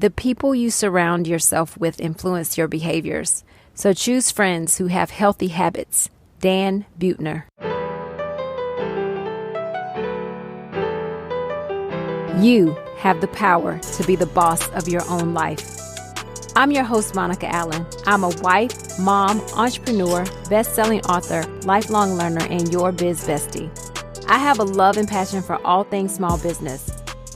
The people you surround yourself with influence your behaviors. So choose friends who have healthy habits. Dan Buettner. You have the power to be the boss of your own life. I'm your host, Monica Allen. I'm a wife, mom, entrepreneur, best-selling author, lifelong learner, and your biz bestie. I have a love and passion for all things small business.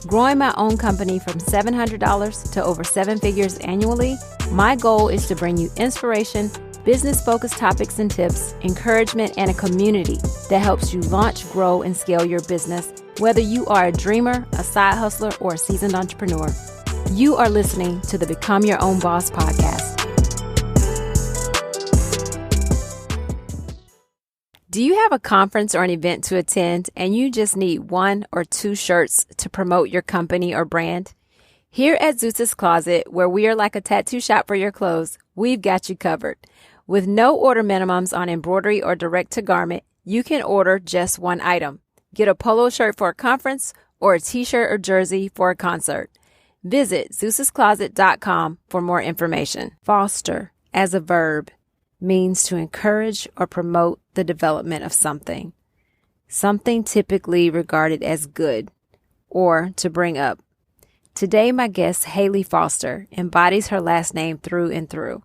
Growing my own company from $700 to over 7 figures annually, my goal is to bring you inspiration, business-focused topics and tips, encouragement, and a community that helps you launch, grow, and scale your business, whether you are a dreamer, a side hustler, or a seasoned entrepreneur. You are listening to the Become Your Own Boss podcast. Do you have a conference or an event to attend and you just need 1 or 2 shirts to promote your company or brand? Here at Zeus's Closet, where we are like a tattoo shop for your clothes, we've got you covered. With no order minimums on embroidery or direct to garment, you can order just 1 item. Get a polo shirt for a conference or a t-shirt or jersey for a concert. Visit Zeus'sCloset.com for more information. Foster, as a verb, means to encourage or promote the development of something. Something typically regarded as good or to bring up. Today, my guest, Hayley Foster, embodies her last name through and through.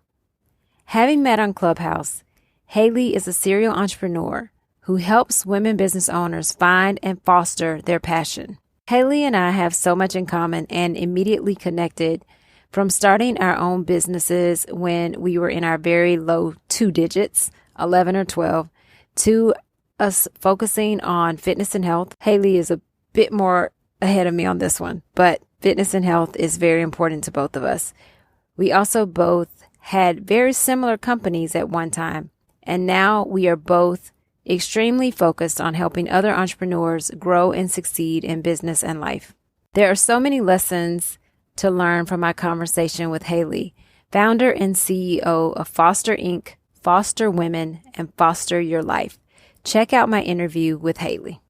Having met on Clubhouse, Hayley is a serial entrepreneur who helps women business owners find and foster their passion. Hayley and I have so much in common and immediately connected from starting our own businesses when we were in our very low 2 digits, 11 or 12, to us focusing on fitness and health. Hayley is a bit more ahead of me on this one, but fitness and health is very important to both of us. We also both had very similar companies at one time, and now we are both extremely focused on helping other entrepreneurs grow and succeed in business and life. There are so many lessons to learn from my conversation with Hayley, founder and CEO of Foster Inc., Foster Women, and Foster Your Life. Check out my interview with Hayley.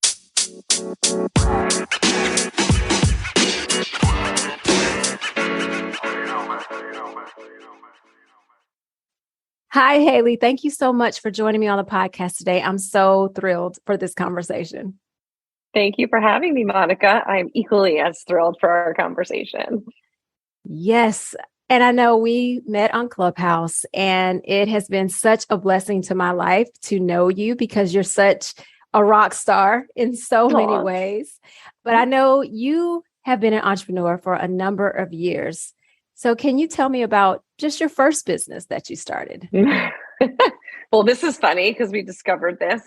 Hi, Hayley. Thank you so much for joining me on the podcast today. I'm so thrilled for this conversation. Thank you for having me, Monica. I'm equally as thrilled for our conversation. Yes. And I know we met on Clubhouse, and it has been such a blessing to my life to know you because you're such a rock star in so many ways. But I know you have been an entrepreneur for a number of years. So can you tell me about just your first business that you started? Well, this is funny because we discovered this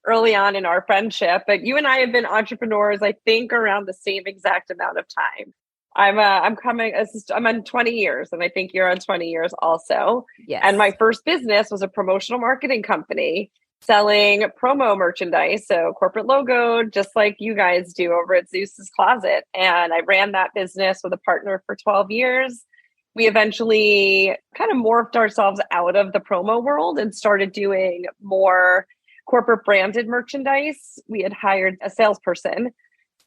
early on in our friendship, but you and I have been entrepreneurs, I think, around the same exact amount of time. I'm on 20 years, and I think you're on 20 years also. Yes. And my first business was a promotional marketing company selling promo merchandise, so corporate logo, just like you guys do over at Zeus's Closet. And I ran that business with a partner for 12 years. We eventually kind of morphed ourselves out of the promo world and started doing more corporate branded merchandise. We had hired a salesperson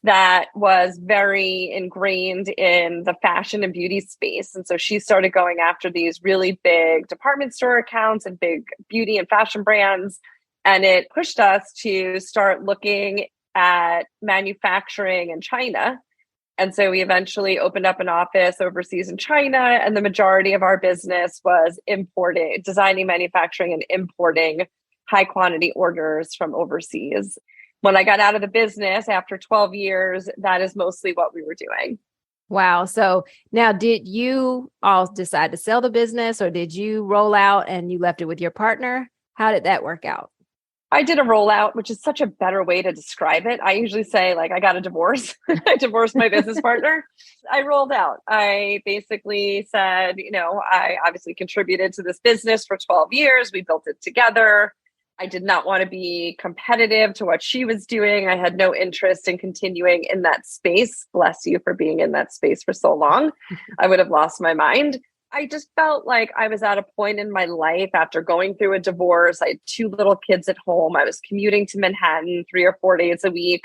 that was very ingrained in the fashion and beauty space. And so she started going after these really big department store accounts and big beauty and fashion brands. And it pushed us to start looking at manufacturing in China. And so we eventually opened up an office overseas in China, and the majority of our business was importing, designing, manufacturing, and importing high quantity orders from overseas. When I got out of the business after 12 years, that is mostly what we were doing. Wow. So now, did you all decide to sell the business, or did you roll out and you left it with your partner? How did that work out? I did a rollout, which is such a better way to describe it. I usually say, like, I got a divorce. I divorced my business partner. I rolled out. I basically said, I obviously contributed to this business for 12 years. We built it together. I did not want to be competitive to what she was doing. I had no interest in continuing in that space. Bless you for being in that space for so long. I would have lost my mind. I just felt like I was at a point in my life after going through a divorce. I had 2 little kids at home. I was commuting to Manhattan 3 or 4 days a week,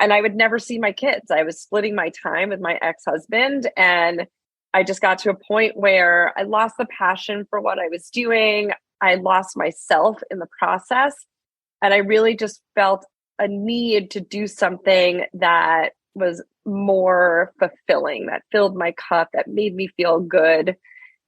and I would never see my kids. I was splitting my time with my ex-husband, and I just got to a point where I lost the passion for what I was doing. I lost myself in the process. And I really just felt a need to do something that was more fulfilling, that filled my cup, that made me feel good.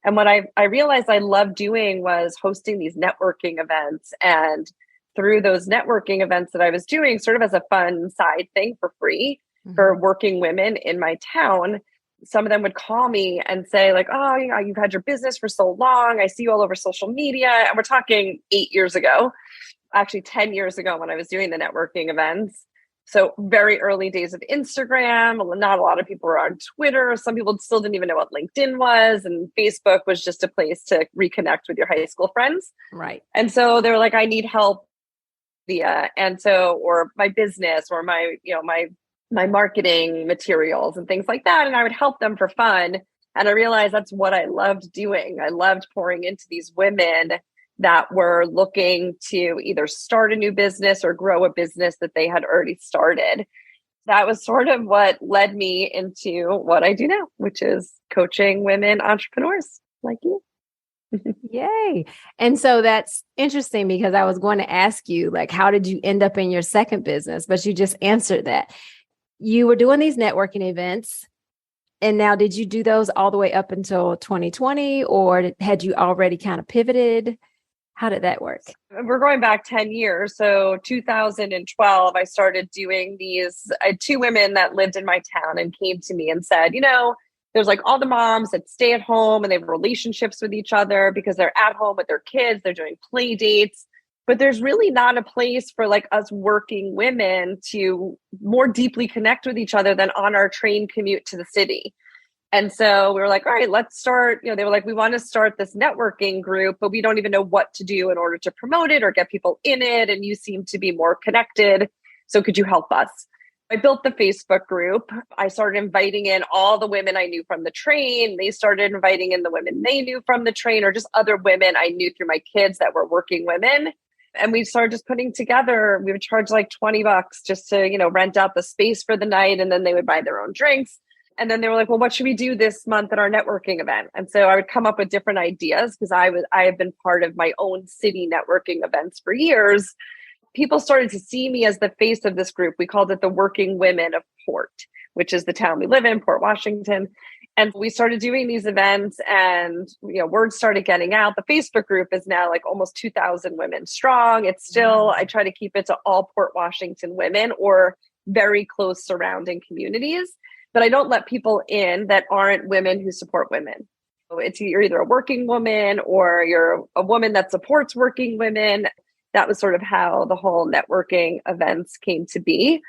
And what I realized I loved doing was hosting these networking events. And through those networking events that I was doing, sort of as a fun side thing for free for working women in my town, some of them would call me and say like, oh, you know, you've had your business for so long. I see you all over social media. And we're talking 8 years ago, actually 10 years ago when I was doing the networking events. So very early days of Instagram. Not a lot of people were on Twitter. Some people still didn't even know what LinkedIn was. And Facebook was just a place to reconnect with your high school friends. Right. And so they were like, I need help via, and so, or my business or my, you know, my marketing materials and things like that. And I would help them for fun. And I realized that's what I loved doing. I loved pouring into these women that were looking to either start a new business or grow a business that they had already started. That was sort of what led me into what I do now, which is coaching women entrepreneurs like you. Yay. And so that's interesting because I was going to ask you, like, how did you end up in your second business? But you just answered that. You were doing these networking events. And now, did you do those all the way up until 2020, or had you already kind of pivoted? How did that work? We're going back 10 years. So 2012, I started doing these. I had two women that lived in my town and came to me and said, you know, there's like all the moms that stay at home and they have relationships with each other because they're at home with their kids, they're doing play dates, but there's really not a place for like us working women to more deeply connect with each other than on our train commute to the city. And so we were like, all right, let's start. You know, they were like, we want to start this networking group, but we don't even know what to do in order to promote it or get people in it. And you seem to be more connected. So could you help us? I built the Facebook group. I started inviting in all the women I knew from the train. They started inviting in the women they knew from the train or just other women I knew through my kids that were working women. And we started just putting together, we would charge like $20 just to, you know, rent out the space for the night. And then they would buy their own drinks. And then they were like, well, what should we do this month at our networking event? And so I would come up with different ideas because I have been part of my own city networking events for years. People started to see me as the face of this group. We called it the Working Women of Port, which is the town we live in, Port Washington. And we started doing these events and, you know, word started getting out. The Facebook group is now like almost 2,000 women strong. It's still, I try to keep it to all Port Washington women or very close surrounding communities. But I don't let people in that aren't women who support women. So you're either a working woman or you're a woman that supports working women. That was sort of how the whole networking events came to be.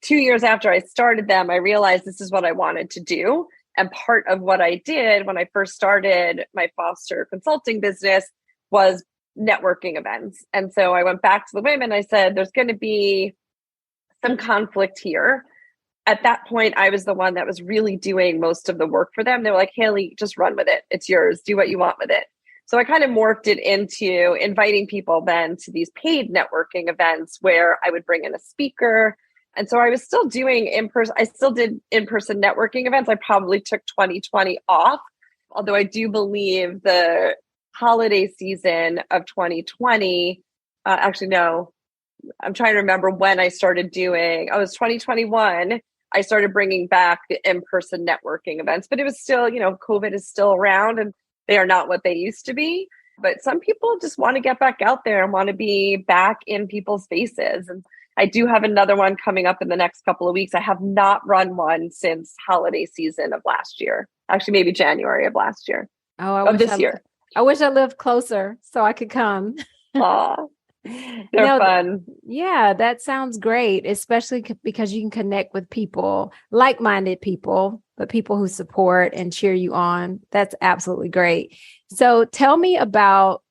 2 years after I started them, I realized this is what I wanted to do. And part of what I did when I first started my Foster consulting business was networking events. And so I went back to the women. I said, there's going to be some conflict here. At that point, I was the one that was really doing most of the work for them. They were like, Hayley, just run with it. It's yours. Do what you want with it. So I kind of morphed it into inviting people then to these paid networking events where I would bring in a speaker. And so I was still doing in-person. I still did in-person networking events. I probably took 2020 off, although I do believe the holiday season of 2020, actually, no, I'm trying to remember when I started doing, it was 2021. I started bringing back the in-person networking events, but it was still, you know, COVID is still around and they are not what they used to be. But some people just want to get back out there and want to be back in people's faces. And I do have another one coming up in the next couple of weeks. I have not run one since holiday season of last year. Actually, maybe January of last year. Oh, this year. I wish I lived closer so I could come. Aw. They're fun. Yeah, that sounds great, especially because you can connect with people, like-minded people, but people who support and cheer you on. That's absolutely great. So tell me about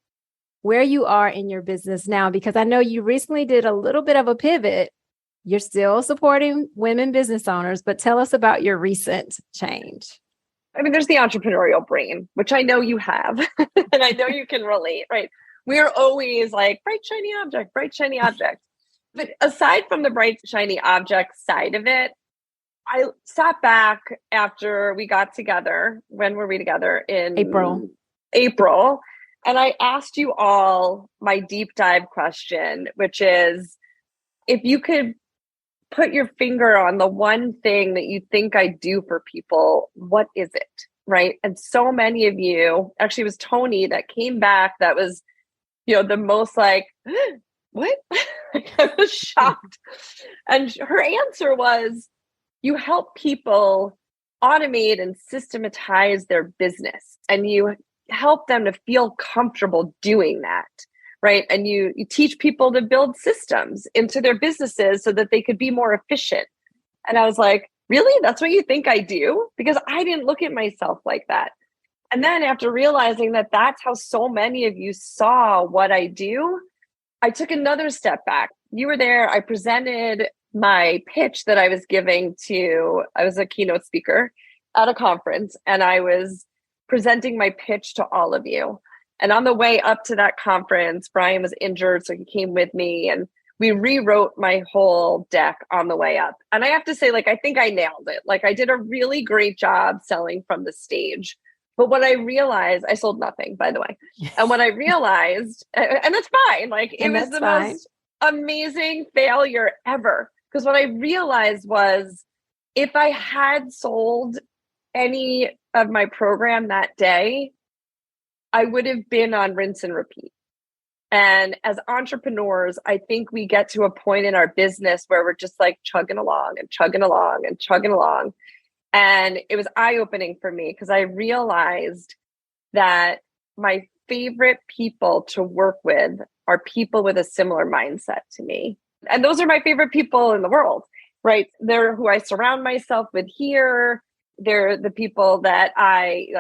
where you are in your business now, because I know you recently did a little bit of a pivot. You're still supporting women business owners, but tell us about your recent change. I mean, there's the entrepreneurial brain, which I know you have, and I know you can relate, right? We're always like bright, shiny object, bright, shiny object. But aside from the bright, shiny object side of it, I sat back after we got together. When were we together? In April. And I asked you all my deep dive question, which is, if you could put your finger on the one thing that you think I do for people, what is it? Right. And so many of you, actually it was Tony that came back that was, the most like, what? I was shocked. And her answer was, you help people automate and systematize their business, and you help them to feel comfortable doing that, right? And you teach people to build systems into their businesses so that they could be more efficient. And I was like, really? That's what you think I do? Because I didn't look at myself like that. And then after realizing that that's how so many of you saw what I do, I took another step back. You were there. I presented my pitch that I was giving I was a keynote speaker at a conference, and I was presenting my pitch to all of you. And on the way up to that conference, Brian was injured, so he came with me, and we rewrote my whole deck on the way up. And I have to say, I think I nailed it. I did a really great job selling from the stage. But what I realized, I sold nothing, by the way. And what I realized, and that's fine. It was the most amazing failure ever. Because what I realized was, if I had sold any of my program that day, I would have been on rinse and repeat. And as entrepreneurs, I think we get to a point in our business where we're just chugging along and chugging along and chugging along. And it was eye-opening for me, because I realized that my favorite people to work with are people with a similar mindset to me. And those are my favorite people in the world, right? They're who I surround myself with here. They're the people that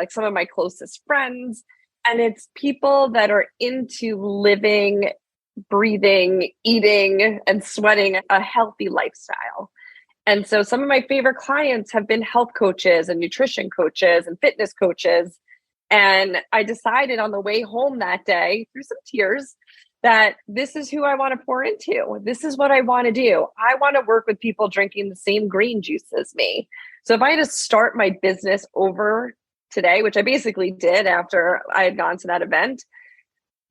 some of my closest friends. And it's people that are into living, breathing, eating, and sweating a healthy lifestyle. And so some of my favorite clients have been health coaches and nutrition coaches and fitness coaches. And I decided on the way home that day, through some tears, that this is who I want to pour into. This is what I want to do. I want to work with people drinking the same green juice as me. So if I had to start my business over today, which I basically did after I had gone to that event,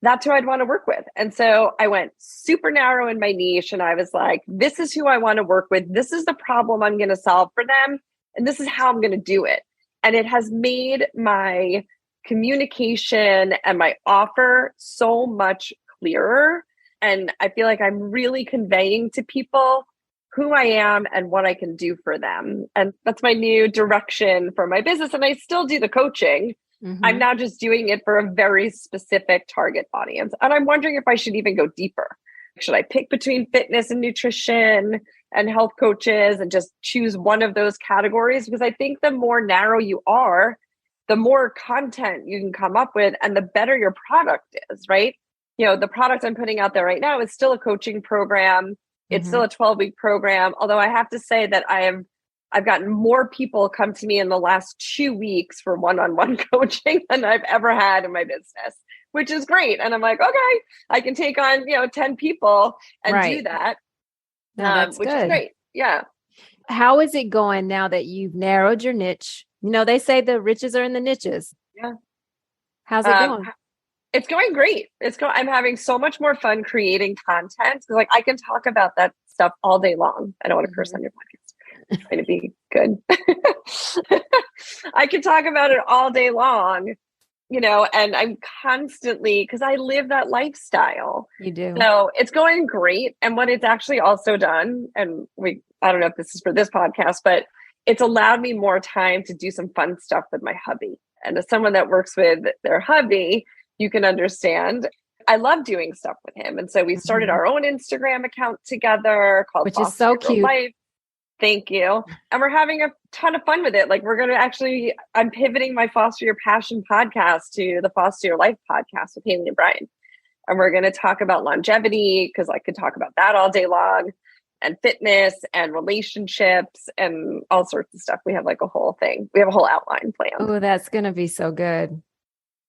that's who I'd want to work with. And so I went super narrow in my niche, and I was like, this is who I want to work with. This is the problem I'm going to solve for them. And this is how I'm going to do it. And it has made my communication and my offer so much clearer. And I feel like I'm really conveying to people who I am and what I can do for them. And that's my new direction for my business. And I still do the coaching. Mm-hmm. I'm now just doing it for a very specific target audience. And I'm wondering if I should even go deeper. Should I pick between fitness and nutrition and health coaches and just choose one of those categories? Because I think the more narrow you are, the more content you can come up with and the better your product is, right? The product I'm putting out there right now is still a coaching program. It's still a 12-week program. Although I have to say that I've gotten more people come to me in the last 2 weeks for one-on-one coaching than I've ever had in my business, which is great. And I'm like, okay, I can take on, 10 people and do that. No, that's which good. is great. Yeah. How is it going now that you've narrowed your niche? They say the riches are in the niches. Yeah. How's it going? It's going great. I'm having so much more fun creating content. I can talk about that stuff all day long. I don't want to curse on your podcast. I'm trying to be good. I can talk about it all day long, and I'm constantly, because I live that lifestyle. You do. So it's going great. And what it's actually also done, and I don't know if this is for this podcast, but it's allowed me more time to do some fun stuff with my hubby. And as someone that works with their hubby, you can understand, I love doing stuff with him. And so we started our own Instagram account together called Which is so cute. Life. Thank you. And we're having a ton of fun with it. We're going to I'm pivoting my Foster Your Passion podcast to the Foster Your Life podcast with Hayley and Brian. And we're going to talk about longevity, because I could talk about that all day long, and fitness and relationships and all sorts of stuff. We have a whole thing. We have a whole outline plan. Oh, that's going to be so good.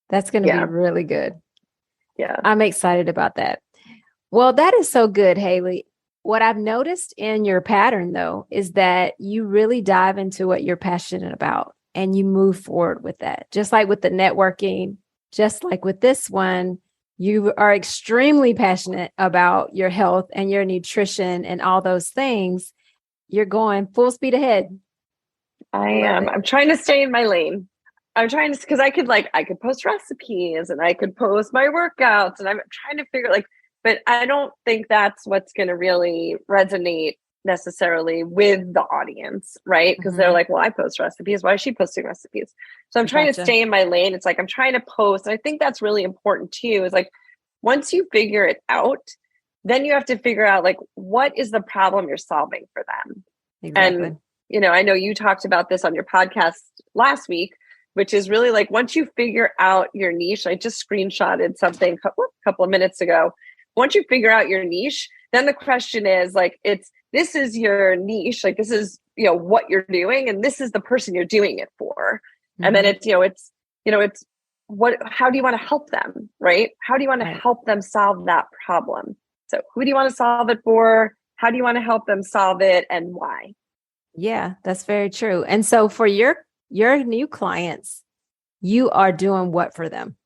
That's going to be really good. Yeah. I'm excited about that. Well, that is so good, Hayley. What I've noticed in your pattern, though, is that you really dive into what you're passionate about and you move forward with that. Just like with the networking, just like with this one, you are extremely passionate about your health and your nutrition and all those things. You're going full speed ahead. I am. I'm trying to stay in my lane. I'm trying to, because I could post recipes and I could post my workouts, and I'm trying to figure but I don't think that's what's going to really resonate necessarily with the audience, right? Because they're like, well, I post recipes. Why is she posting recipes? So I'm trying to stay in my lane. It's like, I'm trying to post. And I think that's really important too, is like, once you figure it out, then you have to figure out like, what is the problem you're solving for them? Exactly. And, I know you talked about this on your podcast last week, which is really like, once you figure out your niche, I just screenshotted something a couple of minutes ago. Once you figure out your niche, then the question is like, this is your niche. Like, this is, what you're doing, and this is the person you're doing it for. And then how do you want to help them? Right? How do you want to help them solve that problem? So who do you want to solve it for? How do you want to help them solve it, and why? Yeah, that's very true. And so for your new clients, you are doing what for them?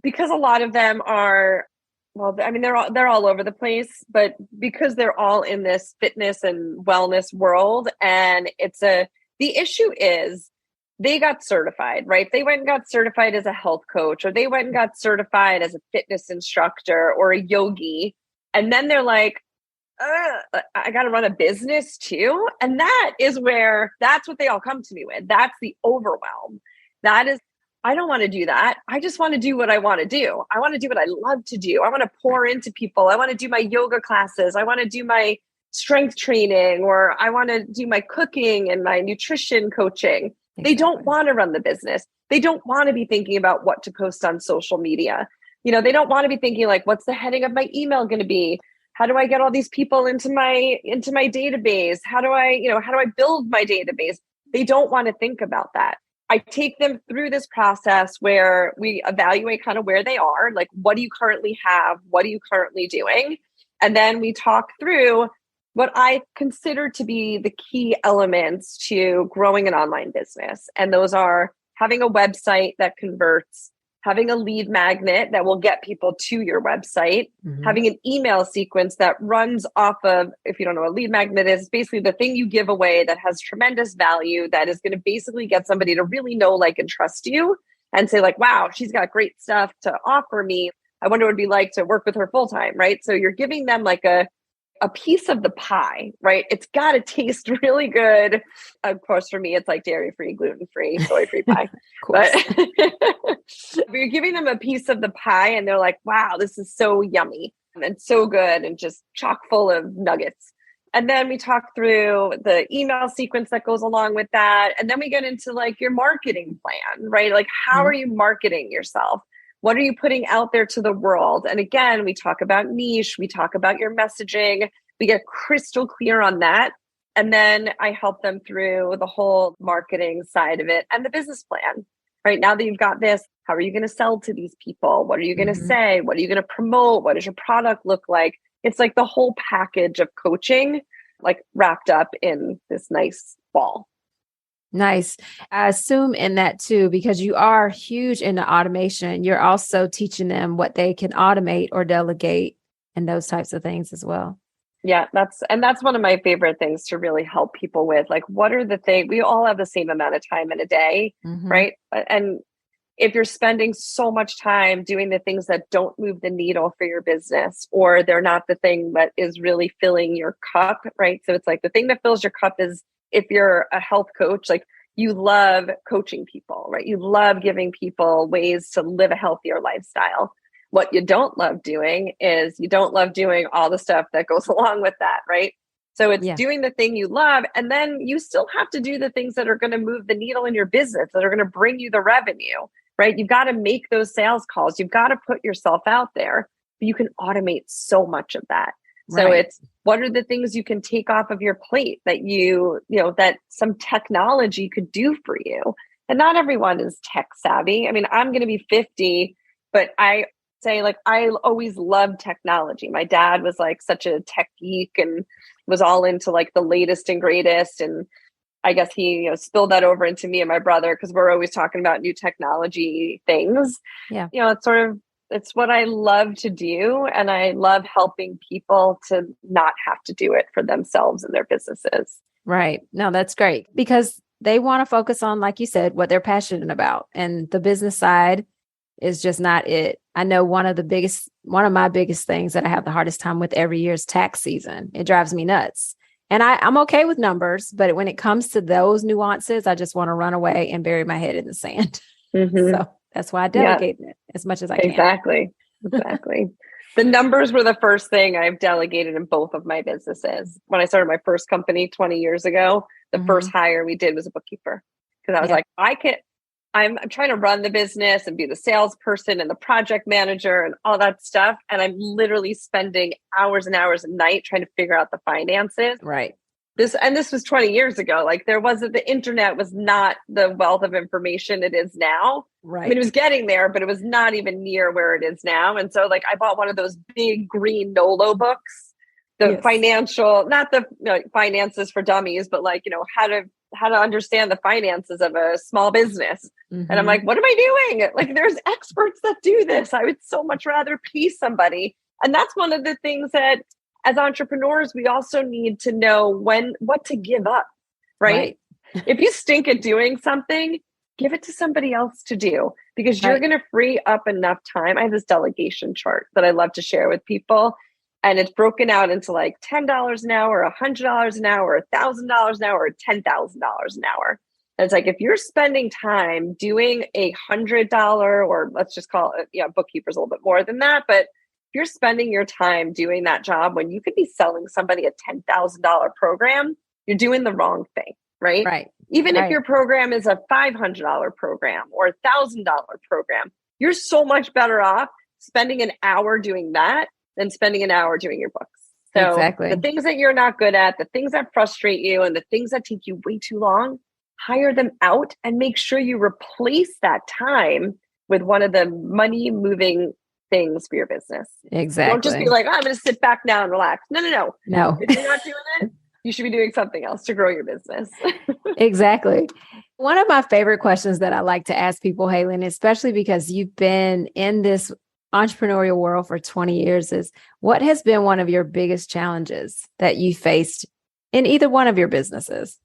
Because a lot of them are, well, I mean, they're all over the place, but because they're all in this fitness and wellness world, and the issue is they got certified, right? They went and got certified as a health coach, or they went and got certified as a fitness instructor or a yogi. And then they're like, I got to run a business too. And that's what they all come to me with. That's the overwhelm. That is, I don't want to do that. I just want to do what I want to do. I want to do what I love to do. I want to pour into people. I want to do my yoga classes. I want to do my strength training, or I want to do my cooking and my nutrition coaching. Exactly. They don't want to run the business. They don't want to be thinking about what to post on social media. They don't want to be thinking like, what's the heading of my email going to be? How do I get all these people into my database? How do I build my database? They don't want to think about that. I take them through this process where we evaluate kind of where they are, like, what do you currently have? What are you currently doing? And then we talk through what I consider to be the key elements to growing an online business. And those are having a website that converts, having a lead magnet that will get people to your website, having an email sequence that runs off of, if you don't know what a lead magnet is, basically the thing you give away that has tremendous value, that is going to basically get somebody to really know, like, and trust you and say like, wow, she's got great stuff to offer me. I wonder what it'd be like to work with her full time, right? So you're giving them like a piece of the pie, right? It's got to taste really good. Of course, for me, it's like dairy-free, gluten-free, soy-free pie. But you're giving them a piece of the pie and they're like, wow, this is so yummy and so good and just chock full of nuggets. And then we talk through the email sequence that goes along with that. And then we get into like your marketing plan, right? Like, how are you marketing yourself? What are you putting out there to the world? And again, we talk about niche, we talk about your messaging, we get crystal clear on that. And then I help them through the whole marketing side of it and the business plan. Right now that you've got this, how are you going to sell to these people? What are you going to say? What are you going to promote? What does your product look like? It's like the whole package of coaching, like wrapped up in this nice ball. Nice. I assume in that too, because you are huge into automation, you're also teaching them what they can automate or delegate and those types of things as well. Yeah, that's one of my favorite things to really help people with. Like, what are the things, we all have the same amount of time in a day, right? And if you're spending so much time doing the things that don't move the needle for your business, or they're not the thing that is really filling your cup, right? So it's like the thing that fills your cup is, if you're a health coach, like, you love coaching people, right? You love giving people ways to live a healthier lifestyle. What you don't love doing is you don't love doing all the stuff that goes along with that, right? So it's doing the thing you love, and then you still have to do the things that are going to move the needle in your business, that are going to bring you the revenue, right? You've got to make those sales calls. You've got to put yourself out there, but you can automate so much of that. So it's, what are the things you can take off of your plate that that some technology could do for you? And not everyone is tech savvy. I mean, I'm going to be 50, but I say, like, I always loved technology. My dad was like such a tech geek and was all into like the latest and greatest. And I guess he, spilled that over into me and my brother because we're always talking about new technology things. Yeah. It's what I love to do. And I love helping people to not have to do it for themselves and their businesses. Right. No, that's great because they want to focus on, like you said, what they're passionate about. And the business side is just not it. I know one of my biggest things that I have the hardest time with every year is tax season. It drives me nuts. And I'm okay with numbers, but when it comes to those nuances, I just want to run away and bury my head in the sand. Mm-hmm. So that's why I delegate it as much as I can. Exactly. The numbers were the first thing I've delegated in both of my businesses. When I started my first company 20 years ago, the first hire we did was a bookkeeper because I was like, I'm trying to run the business and be the salesperson and the project manager and all that stuff. And I'm literally spending hours and hours a night trying to figure out the finances. Right. This was 20 years ago. Like the internet was not the wealth of information it is now. Right. I mean, it was getting there, but it was not even near where it is now. And so like I bought one of those big green Nolo books, financial, not the finances for dummies, but like, how to understand the finances of a small business. Mm-hmm. And I'm like, what am I doing? Like there's experts that do this. I would so much rather pay somebody. And that's one of the things that as entrepreneurs, we also need to know what to give up, right? If you stink at doing something, give it to somebody else to do because you're going to free up enough time. I have this delegation chart that I love to share with people. And it's broken out into like $10 an hour, $100 an hour, $1,000 an hour, or $10,000 an hour. And it's like, if you're spending time doing $100, or let's just call it, bookkeeper's a little bit more than that. But if you're spending your time doing that job when you could be selling somebody a $10,000 program, you're doing the wrong thing, right? Right. Even if your program is a $500 program or $1,000 program, you're so much better off spending an hour doing that than spending an hour doing your books. So the things that you're not good at, the things that frustrate you, and the things that take you way too long, hire them out and make sure you replace that time with one of the money moving things for your business. Exactly. Don't just be like, I'm going to sit back now and relax. No. No. If you're not doing it, you should be doing something else to grow your business. Exactly. One of my favorite questions that I like to ask people, Hayley, and especially because you've been in this entrepreneurial world for 20 years, is what has been one of your biggest challenges that you faced in either one of your businesses?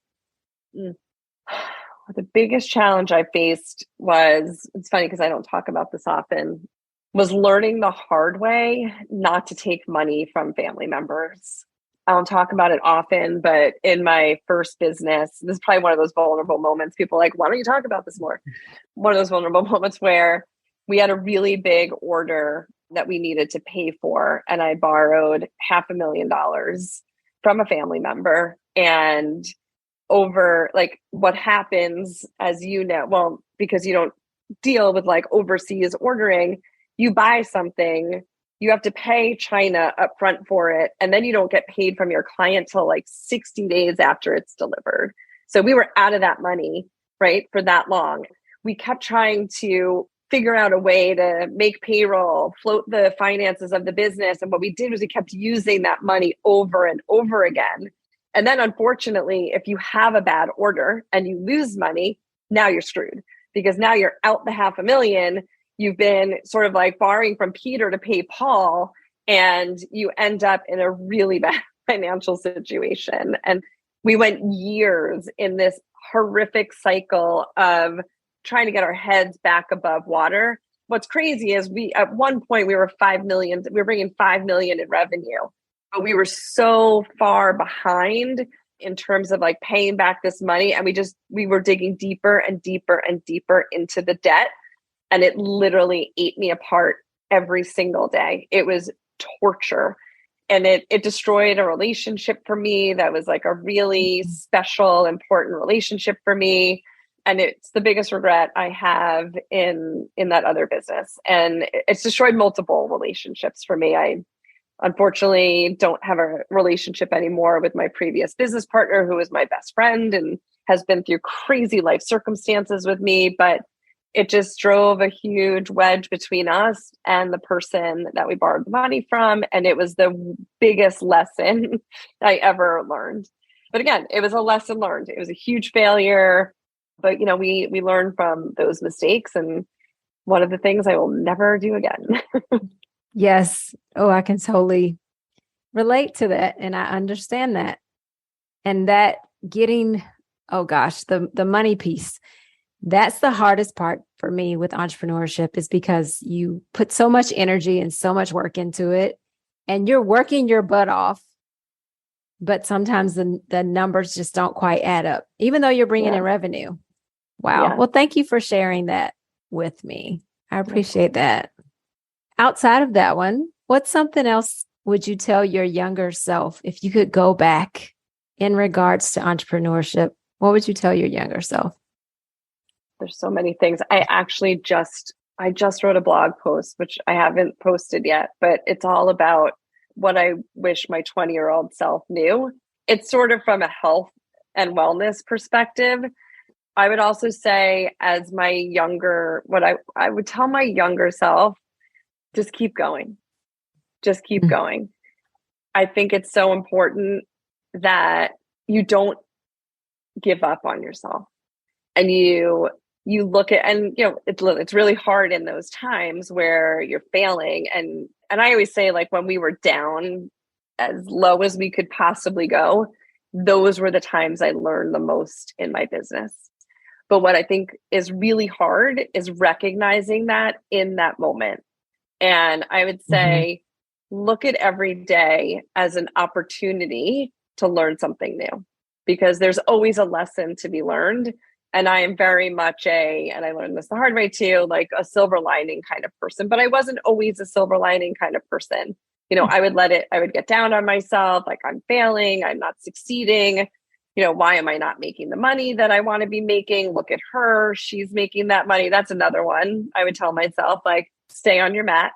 The biggest challenge I faced was, it's funny because I don't talk about this often, was learning the hard way not to take money from family members. I don't talk about it often, but in my first business, this is probably one of those vulnerable moments. People are like, why don't you talk about this more? One of those vulnerable moments where we had a really big order that we needed to pay for. And I borrowed $500,000 from a family member. And over like what happens, as you know, well, because you don't deal with like overseas ordering, you buy something, you have to pay China upfront for it. And then you don't get paid from your client till like 60 days after it's delivered. So we were out of that money, right? For that long. We kept trying to figure out a way to make payroll, float the finances of the business. And what we did was we kept using that money over and over again. And then unfortunately, if you have a bad order and you lose money, now you're screwed because now you're out the $500,000. You've been sort of like borrowing from Peter to pay Paul, and you end up in a really bad financial situation. And we went years in this horrific cycle of trying to get our heads back above water. What's crazy is at one point we were $5 million, we were bringing $5 million in revenue, but we were so far behind in terms of like paying back this money. And we were digging deeper and deeper and deeper into the debt. And it literally ate me apart every single day. It was torture. And it destroyed a relationship for me that was like a really special, important relationship for me. And it's the biggest regret I have in that other business. And it's destroyed multiple relationships for me. I unfortunately don't have a relationship anymore with my previous business partner, who was my best friend and has been through crazy life circumstances with me. But it just drove a huge wedge between us and the person that we borrowed the money from. And it was the biggest lesson I ever learned. But again, it was a lesson learned. It was a huge failure. But, we learned from those mistakes. And one of the things I will never do again. Yes. Oh, I can totally relate to that. And I understand that. And that getting, oh gosh, the money piece. That's the hardest part for me with entrepreneurship, is because you put so much energy and so much work into it and you're working your butt off, but sometimes the numbers just don't quite add up, even though you're bringing in revenue. Wow. Yeah. Well, thank you for sharing that with me. I appreciate that. Outside of that one, what's something else would you tell your younger self if you could go back in regards to entrepreneurship? What would you tell your younger self? There's so many things. I actually just wrote a blog post, which I haven't posted yet, but it's all about what I wish my 20-year-old self knew. It's sort of from a health and wellness perspective. I would also say, as what I would tell my younger self, just keep going. Just keep going. I think it's so important that you don't give up on yourself. And you look at, and it's really hard in those times where you're failing. And I always say, like, when we were down as low as we could possibly go, those were the times I learned the most in my business. But what I think is really hard is recognizing that in that moment. And I would say, look at every day as an opportunity to learn something new, because there's always a lesson to be learned. And I am very much and I learned this the hard way too, like a silver lining kind of person, but I wasn't always a silver lining kind of person. I would get down on myself, like, I'm failing, I'm not succeeding. Why am I not making the money that I want to be making? Look at her, she's making that money. That's another one. I would tell myself, like, stay on your mat.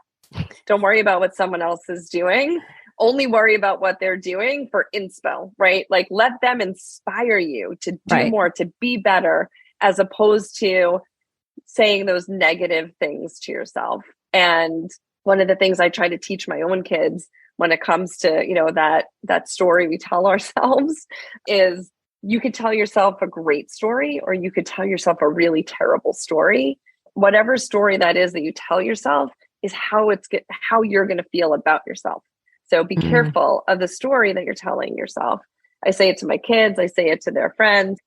Don't worry about what someone else is doing. Only worry about what they're doing for inspo, right? Like, let them inspire you to do more, to be better, as opposed to saying those negative things to yourself. And one of the things I try to teach my own kids when it comes to, that story we tell ourselves is, you could tell yourself a great story, or you could tell yourself a really terrible story. Whatever story that is that you tell yourself is how you're going to feel about yourself. So be careful of the story that you're telling yourself. I say it to my kids. I say it to their friends.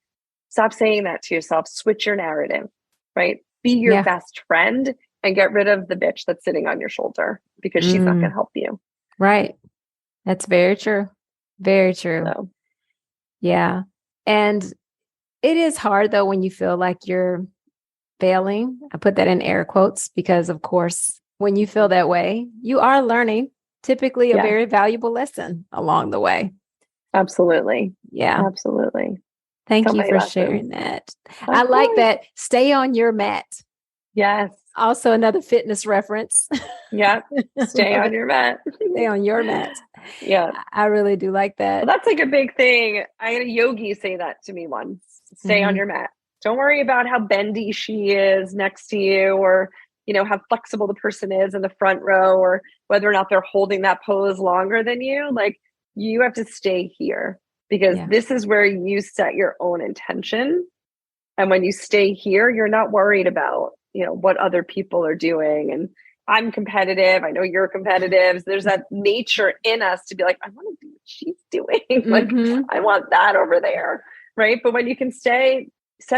Stop saying that to yourself. Switch your narrative, right? Be your best friend and get rid of the bitch that's sitting on your shoulder, because she's not going to help you. Right. That's very true. Very true. So. Yeah. And it is hard though, when you feel like you're failing. I put that in air quotes, because of course, when you feel that way, you are learning typically a very valuable lesson along the way. Absolutely. Yeah. Absolutely. Thank you for sharing that. I like that. Stay on your mat. Yes. Also another fitness reference. Yeah. Stay on your mat. Stay on your mat. Yeah. I really do like that. Well, that's like a big thing. I had a yogi say that to me once. Stay on your mat. Don't worry about how bendy she is next to you, or how flexible the person is in the front row, or whether or not they're holding that pose longer than you. Like, you have to stay here, because this is where you set your own intention. And when you stay here, you're not worried about, what other people are doing. And I'm competitive. I know you're competitive. There's that nature in us to be like, I want to do what she's doing. Like, I want that over there. Right. But when you can set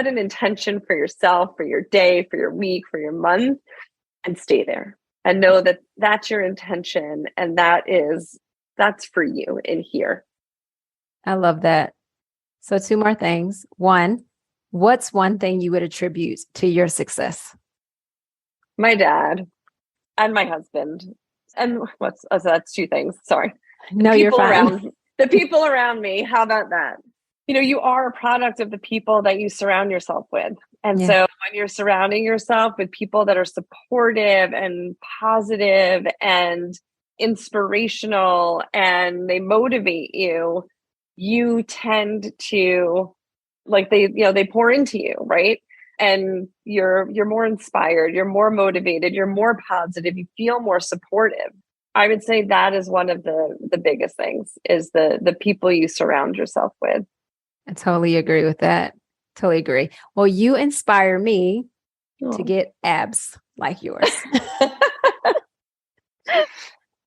an intention for yourself, for your day, for your week, for your month, and stay there, and know that that's your intention, and that's for you in here. I love that. So 2 more things. One, what's one thing you would attribute to your success? My dad and my husband. And that's 2 things. Sorry. No, you're fine. The people around me. How about that? You are a product of the people that you surround yourself with. And so when you're surrounding yourself with people that are supportive and positive and inspirational, and they motivate you, you tend to, like, they pour into you, right? and you're more inspired, you're more motivated, you're more positive, you feel more supportive. I would say that is one of the biggest things, is the people you surround yourself with. I totally agree with that. Totally agree. Well, you inspire me to get abs like yours.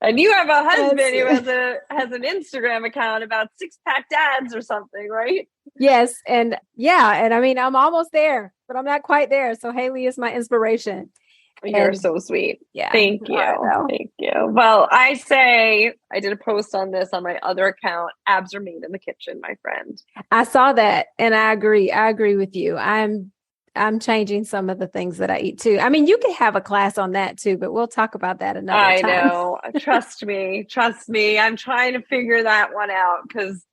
And you have a husband who has an Instagram account about 6-pack dads or something, right? Yes. And I mean, I'm almost there, but I'm not quite there. So Hayley is my inspiration. You're so sweet. Yeah. Thank you. Thank you. Well, I did a post on this on my other account. Abs are made in the kitchen, my friend. I saw that and I agree. I agree with you. I'm changing some of the things that I eat too. I mean, you could have a class on that too, but we'll talk about that another time. I know. Trust me. I'm trying to figure that one out because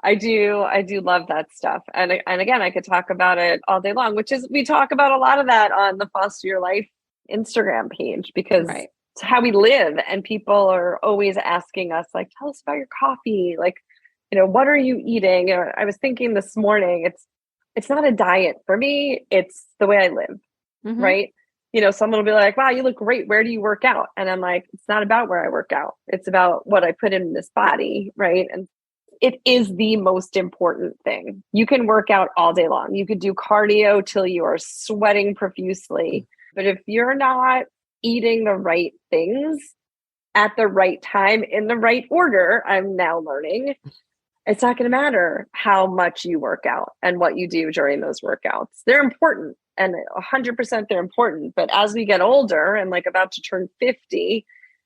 I do love that stuff. And again, I could talk about it all day long, which is, we talk about a lot of that on the Foster Your Life Instagram page, because it's how we live. And people are always asking us, like, tell us about your coffee. Like, what are you eating? I was thinking this morning, it's not a diet for me. It's the way I live, right? Someone will be like, wow, you look great. Where do you work out? And I'm like, it's not about where I work out. It's about what I put in this body, right? And it is the most important thing. You can work out all day long. You could do cardio till you are sweating profusely. But if you're not eating the right things at the right time, in the right order, I'm now learning, it's not going to matter how much you work out and what you do during those workouts. They're important, and 100% they're important. But as we get older and like about to turn 50,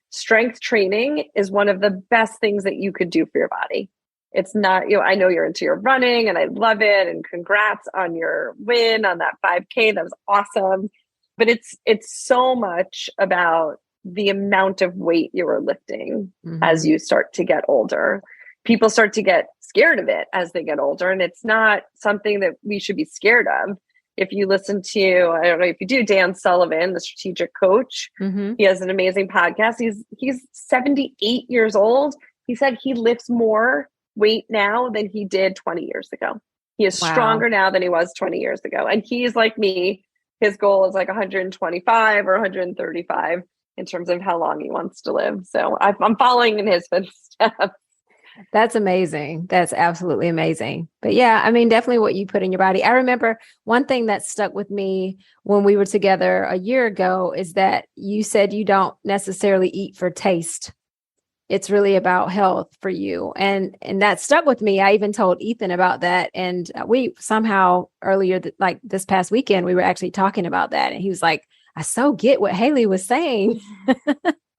strength training is one of the best things that you could do for your body. It's not, I know you're into your running and I love it. And congrats on your win on that 5K. That was awesome. But it's so much about the amount of weight you are lifting as you start to get older. People start to get scared of it as they get older. And it's not something that we should be scared of. If you listen to, I don't know if you do, Dan Sullivan, the strategic coach, he has an amazing podcast. He's 78 years old. He said he lifts more weight now than he did 20 years ago. He is stronger now than he was 20 years ago. And he's like me. His goal is like 125 or 135 in terms of how long he wants to live. So I'm following in his footsteps. That's amazing. That's absolutely amazing. But yeah, I mean, definitely what you put in your body. I remember one thing that stuck with me when we were together a year ago is that you said you don't necessarily eat for taste. It's really about health for you. And that stuck with me. I even told Ethan about that. And we somehow earlier, like this past weekend, we were actually talking about that. And he was like, I so get what Hayley was saying.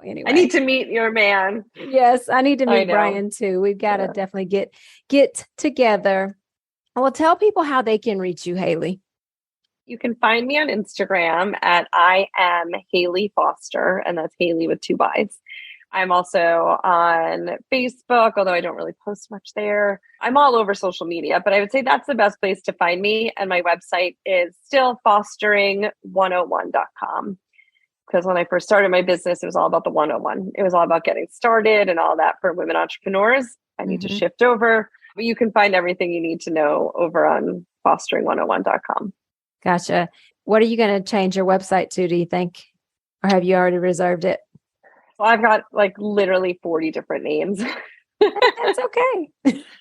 Anyway. I need to meet your man. Yes, I need to meet Brian too. We've got to definitely get together. Well, tell people how they can reach you, Hayley. You can find me on Instagram at I am Hayley Foster, and that's Hayley with 2 Y's. I'm also on Facebook, although I don't really post much there. I'm all over social media, but I would say that's the best place to find me. And my website is still fostering101.com. Because when I first started my business, it was all about the 101. It was all about getting started and all that for women entrepreneurs. I need to shift over. But you can find everything you need to know over on fostering101.com. Gotcha. What are you going to change your website to, do you think? Or have you already reserved it? Well, I've got like literally 40 different names. That's okay.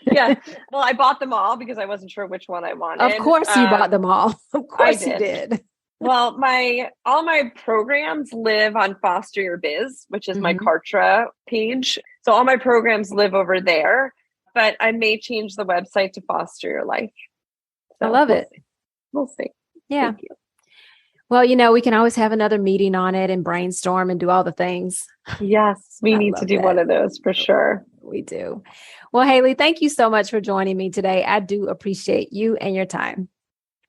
Yeah. Well, I bought them all because I wasn't sure which one I wanted. Of course you bought them all. Of course you did. Well, all my programs live on Foster Your Biz, which is my Kartra page. So all my programs live over there, but I may change the website to Foster Your Life. So I love it. We'll see. Yeah. Thank you. Well, we can always have another meeting on it and brainstorm and do all the things. Yes, we need to do one of those for sure. We do. Well, Hayley, thank you so much for joining me today. I do appreciate you and your time.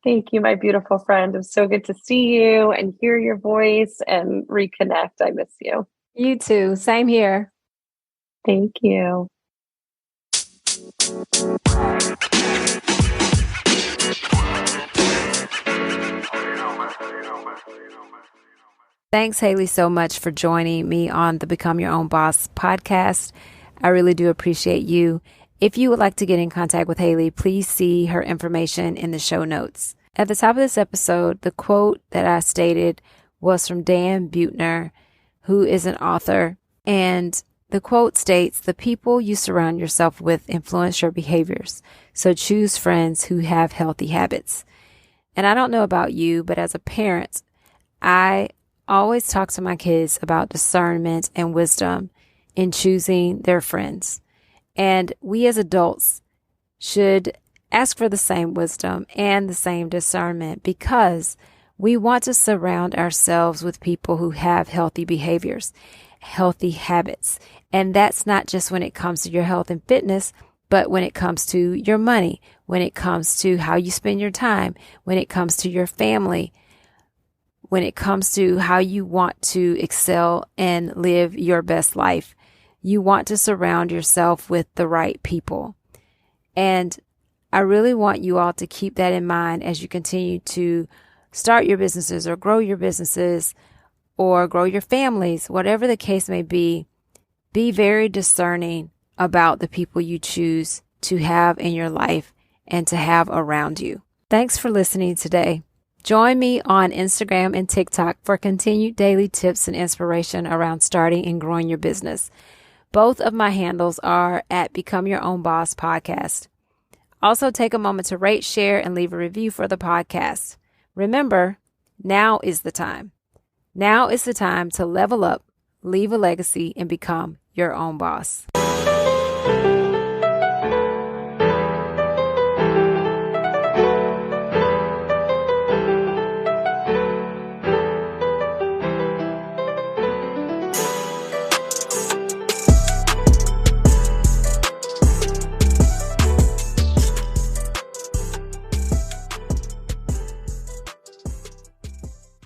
Thank you, my beautiful friend. It was so good to see you and hear your voice and reconnect. I miss you. You too. Same here. Thank you. Thanks, Hayley, so much for joining me on the Become Your Own Boss podcast. I really do appreciate you. If you would like to get in contact with Hayley, please see her information in the show notes. At the top of this episode, the quote that I stated was from Dan Buettner, who is an author. And the quote states, "The people you surround yourself with influence your behaviors. So choose friends who have healthy habits." And I don't know about you, but as a parent, I always talk to my kids about discernment and wisdom in choosing their friends. And we as adults should ask for the same wisdom and the same discernment, because we want to surround ourselves with people who have healthy behaviors, healthy habits. And that's not just when it comes to your health and fitness, but when it comes to your money, when it comes to how you spend your time, when it comes to your family, when it comes to how you want to excel and live your best life. You want to surround yourself with the right people. And I really want you all to keep that in mind as you continue to start your businesses or grow your businesses or grow your families, whatever the case may be. Be very discerning about the people you choose to have in your life and to have around you. Thanks for listening today. Join me on Instagram and TikTok for continued daily tips and inspiration around starting and growing your business. Both of my handles are at Become Your Own Boss Podcast. Also, take a moment to rate, share, and leave a review for the podcast. Remember, now is the time. Now is the time to level up, leave a legacy, and become your own boss.